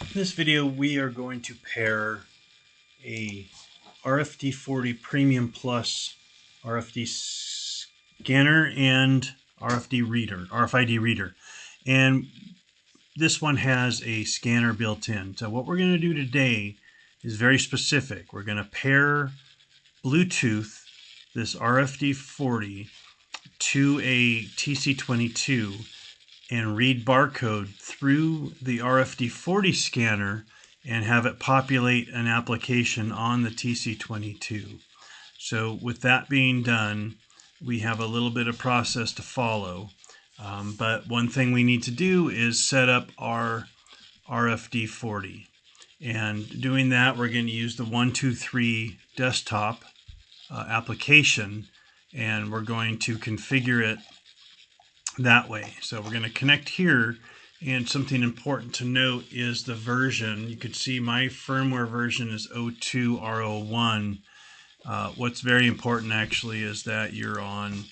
In this video, we are going to pair a RFD40 Premium Plus RFD scanner and RFID reader. And this one has a scanner built in. So what we're going to do today is very specific. We're going to pair Bluetooth this RFD40 to a TC22 and read barcode through the RFD40 scanner and have it populate an application on the TC22. So with that being done, we have a little bit of process to follow. But one thing we need to do is set up our RFD40. And doing that, we're going to use the 123 desktop application, and we're going to configure it that way. So we're going to connect here, and something important to note is the version. You can see my firmware version is 02R01. What's very important actually is that you're on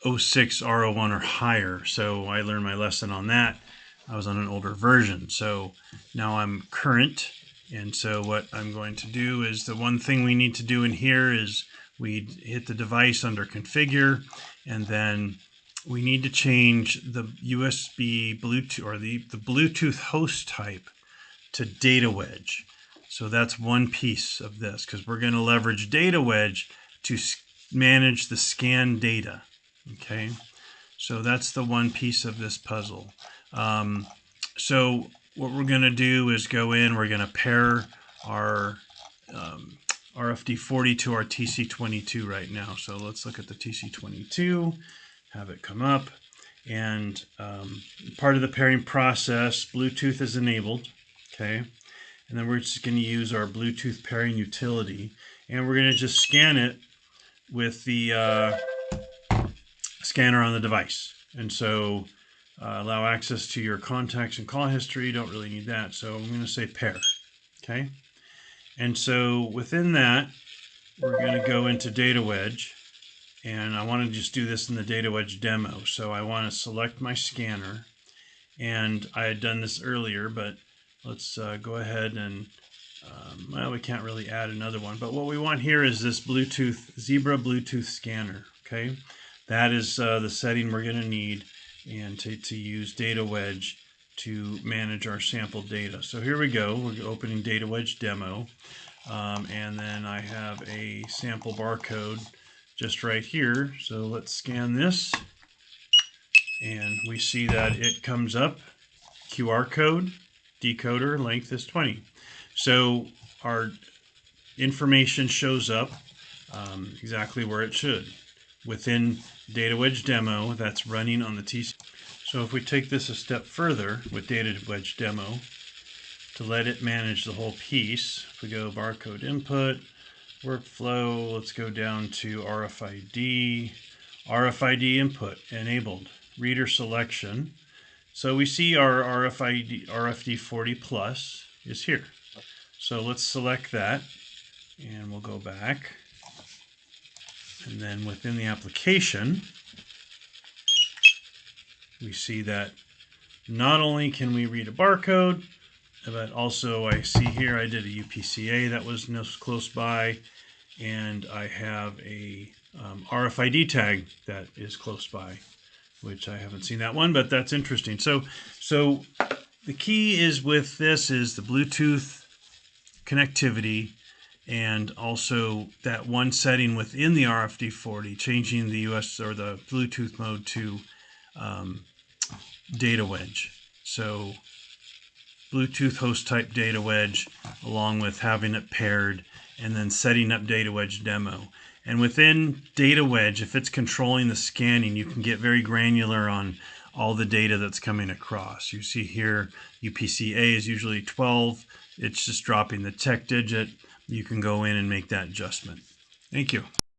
06R01 or higher. So I learned my lesson on that. I was on an older version. So now I'm current. And so what I'm going to do is, the one thing we need to do in here is we hit the device under configure, and then we need to change the USB Bluetooth, or the Bluetooth host type, to DataWedge. So that's one piece of this, because we're going to leverage DataWedge to manage the scan data. Okay, so that's the one piece of this puzzle. So what we're going to do is go in, we're going to pair our RFD40 to our TC22 right now. So let's look at the TC22, have it come up, and part of the pairing process, Bluetooth is enabled, okay? And then we're just going to use our Bluetooth pairing utility, and we're going to just scan it with the scanner on the device. And so allow access to your contacts and call history, don't really need that, so I'm going to say pair, okay? And so within that, we're going to go into DataWedge, and I want to just do this in the DataWedge demo. So I want to select my scanner, and I had done this earlier, but let's go ahead and, well, we can't really add another one, but what we want here is this Zebra Bluetooth scanner, okay? That is the setting we're going to need, and to use DataWedge to manage our sample data. So here we go. We're opening DataWedge demo, and then I have a sample barcode just right here. So let's scan this, and we see that it comes up, QR code, decoder, length is 20. So our information shows up exactly where it should within DataWedge demo that's running on the TC. So if we take this a step further with DataWedge demo, to let it manage the whole piece, if we go barcode input, workflow, let's go down to RFID, RFID input enabled, reader selection. So we see our RFD40 Plus is here. So let's select that, and we'll go back. And then within the application, we see that not only can we read a barcode, but also I see here I did a UPCA that was close by, and I have a RFID tag that is close by, which I haven't seen that one, but that's interesting. So the key is with this is the Bluetooth connectivity, and also that one setting within the RFD40, changing the US or the Bluetooth mode to DataWedge. So Bluetooth host type DataWedge, along with having it paired, and then setting up DataWedge demo. And within DataWedge, if it's controlling the scanning, you can get very granular on all the data that's coming across. You see here, UPCA is usually 12. It's just dropping the tech digit. You can go in and make that adjustment. Thank you.